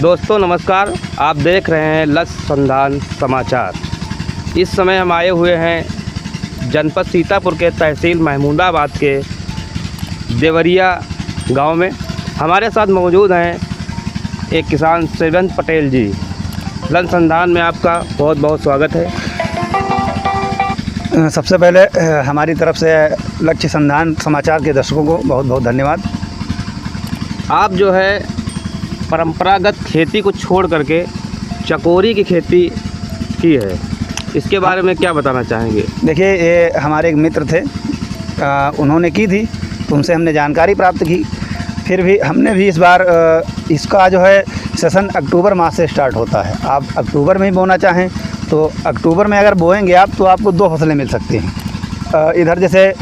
दोस्तों नमस्कार, आप देख रहे हैं लक्ष्य संधान समाचार। इस समय हम आए हुए हैं जनपद सीतापुर के तहसील महमूदाबाद के देवरिया गांव में। हमारे साथ मौजूद हैं एक किसान सेवंत पटेल जी। लक्ष्य संधान में आपका बहुत बहुत स्वागत है। सबसे पहले हमारी तरफ से लक्ष्य संधान समाचार के दर्शकों को बहुत बहुत धन्यवाद। आप जो है परंपरागत खेती को छोड़ करके चकोरी की खेती की है, इसके बारे में क्या बताना चाहेंगे? देखिए, ये हमारे एक मित्र थे, उन्होंने की थी, तो उनसे हमने जानकारी प्राप्त की। फिर भी हमने भी इस बार इसका जो है सेशन अक्टूबर माह से स्टार्ट होता है। आप अक्टूबर में ही बोना चाहें तो अक्टूबर में अगर बोएंगे आप तो आपको 2 फसलें मिल सकती हैं। इधर जैसे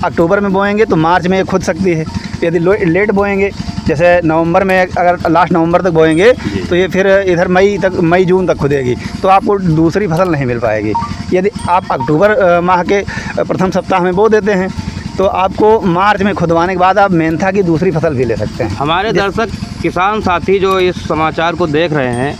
अक्टूबर में बोएंगे तो मार्च में खुद सकती है। यदि लेट बोएंगे, जैसे नवंबर में अगर लास्ट नवंबर तक बोएंगे तो ये फिर इधर मई जून तक खुदेगी, तो आपको दूसरी फसल नहीं मिल पाएगी। यदि आप अक्टूबर माह के प्रथम सप्ताह में बो देते हैं तो आपको मार्च में खुदवाने के बाद आप मेंथा की दूसरी फसल भी ले सकते हैं। हमारे दर्शक किसान साथी जो इस समाचार को देख रहे हैं,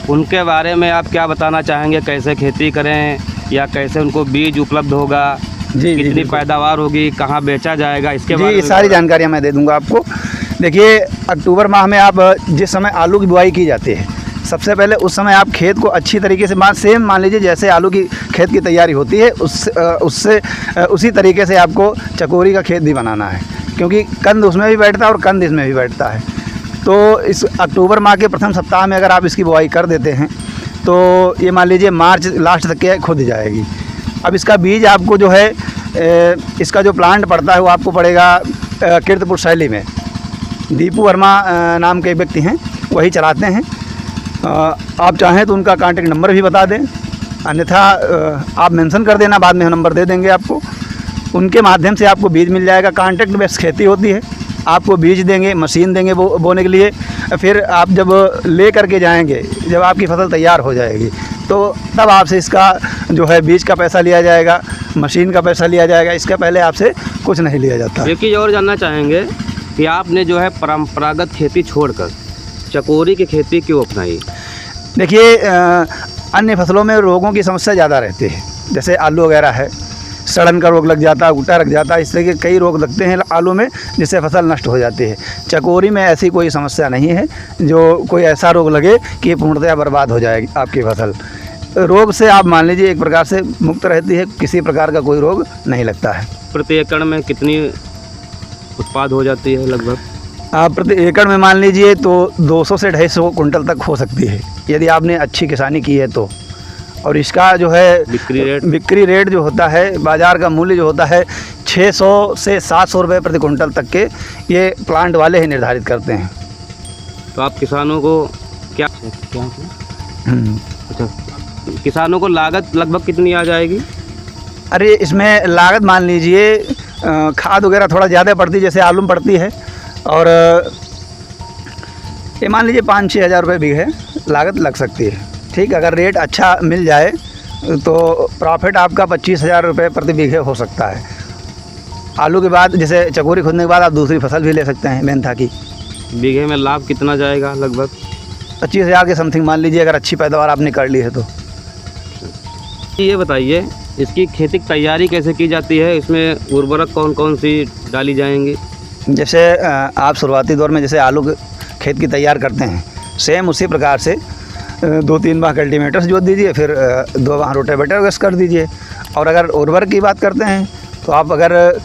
उनके बारे में आप क्या बताना चाहेंगे? कैसे खेती करें या कैसे उनको बीज उपलब्ध होगा, कितनी पैदावार होगी, कहाँ बेचा जाएगा, इसके बारे में सारी जानकारियाँ मैं दे दूँगा आपको। देखिए, अक्टूबर माह में आप जिस समय आलू की बुआई की जाती है, सबसे पहले उस समय आप खेत को अच्छी तरीके से सेम मान लीजिए जैसे आलू की खेत की तैयारी होती है उसी तरीके से आपको चकोरी का खेत भी बनाना है, क्योंकि कंद उसमें भी बैठता है और कंद इसमें भी बैठता है। तो इस अक्टूबर माह के प्रथम सप्ताह में अगर आप इसकी बुआई कर देते हैं तो ये मान लीजिए मार्च लास्ट तक के खुद जाएगी। अब इसका बीज आपको जो है इसका जो प्लांट पड़ता है वो आपको पड़ेगा कीर्तपुर शैली में। दीपू वर्मा नाम के व्यक्ति हैं, वही चलाते हैं। आप चाहें तो उनका कांटेक्ट नंबर भी बता दें, अन्यथा आप मेंशन कर देना, बाद में हम नंबर दे देंगे आपको। उनके माध्यम से आपको बीज मिल जाएगा। कांटेक्ट बेस्ड खेती होती है, आपको बीज देंगे, मशीन देंगे बोने के लिए। फिर आप जब ले करके जाएंगे, जब आपकी फसल तैयार हो जाएगी तो तब आपसे इसका जो है बीज का पैसा लिया जाएगा, मशीन का पैसा लिया जाएगा। इसके पहले आपसे कुछ नहीं लिया जाता। एक चीज़ और जानना चाहेंगे कि आपने जो है परंपरागत खेती छोड़कर चकोरी की खेती क्यों अपनाई? देखिए, अन्य फसलों में रोगों की समस्या ज़्यादा रहती है, जैसे आलू वगैरह है, सड़न का रोग लग जाता है, गुटा लग जाता है, इस तरह के कई रोग लगते हैं आलू में, जिससे फसल नष्ट हो जाती है। चकोरी में ऐसी कोई समस्या नहीं है जो कोई ऐसा रोग लगे कि ये पूर्णतया बर्बाद हो जाएगी आपकी फसल। रोग से आप मान लीजिए एक प्रकार से मुक्त रहती है, किसी प्रकार का कोई रोग नहीं लगता है। प्रति एकड़ में कितनी उत्पाद हो जाती है लगभग? आप प्रति एकड़ में मान लीजिए तो 200 से 250 कुंटल तक हो सकती है, यदि आपने अच्छी किसानी की है तो। और इसका जो है बिक्री रेट जो होता है, बाज़ार का मूल्य जो होता है 600 से 700 रुपये प्रति कुंटल तक के ये प्लांट वाले ही निर्धारित करते हैं। तो आप किसानों को क्या अच्छा, किसानों को लागत लगभग कितनी आ जाएगी? अरे, इसमें लागत मान लीजिए खाद वगैरह थोड़ा ज़्यादा पड़ती है, जैसे आलू में पड़ती है, और ये मान लीजिए 5-6 हज़ार रुपये बीघे लागत लग सकती है। ठीक, अगर रेट अच्छा मिल जाए तो प्रॉफिट आपका 25,000 रुपये प्रति बीघे हो सकता है। आलू के बाद जैसे चकोरी खोदने के बाद आप दूसरी फसल भी ले सकते हैं मेंथा की। बीघे में लाभ कितना जाएगा? लगभग 25,000 के समथिंग मान लीजिए, अगर अच्छी पैदावार आपने कर ली है तो। ये बताइए, इसकी खेती की तैयारी कैसे की जाती है? इसमें उर्वरक कौन कौन सी डाली जाएंगी? जैसे आप शुरुआती दौर में जैसे आलू के खेत की तैयार करते हैं, सेम उसी प्रकार से 2-3 बार कल्टीवेटर जोत दीजिए, फिर 2 बार रोटावेटर गैस कर दीजिए। और अगर उर्वरक की बात करते हैं तो आप अगर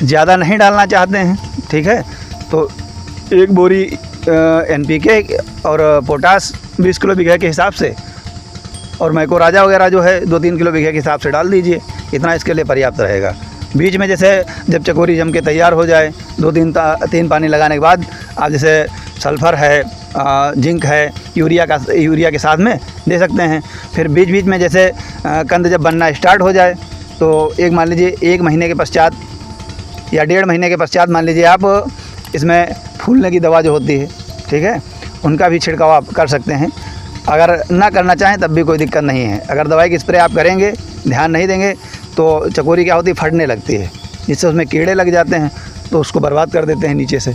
ज़्यादा नहीं डालना चाहते हैं, ठीक है, तो 1 बोरी NPK और पोटास 20 किलो बीघे के हिसाब से, और मैको राजा वगैरह जो है 2-3 किलो बीघे के हिसाब से डाल दीजिए। इतना इसके लिए पर्याप्त रहेगा। बीच में जैसे जब चकोरी जम के तैयार हो जाए, 2-3 पानी लगाने के बाद आप जैसे सल्फ़र है, जिंक है, यूरिया के साथ में दे सकते हैं। फिर बीच बीच में जैसे कंद जब बनना स्टार्ट हो जाए तो एक मान लीजिए 1 महीने के पश्चात या 1.5 महीने के पश्चात मान लीजिए आप इसमें फूलने की दवा जो होती है, ठीक है, उनका भी छिड़काव आप कर सकते हैं। अगर ना करना चाहें तब भी कोई दिक्कत नहीं है। अगर दवाई की स्प्रे आप करेंगे, ध्यान नहीं देंगे तो चकोरी क्या होती है, फटने लगती है, जिससे उसमें कीड़े लग जाते हैं, तो उसको बर्बाद कर देते हैं नीचे से।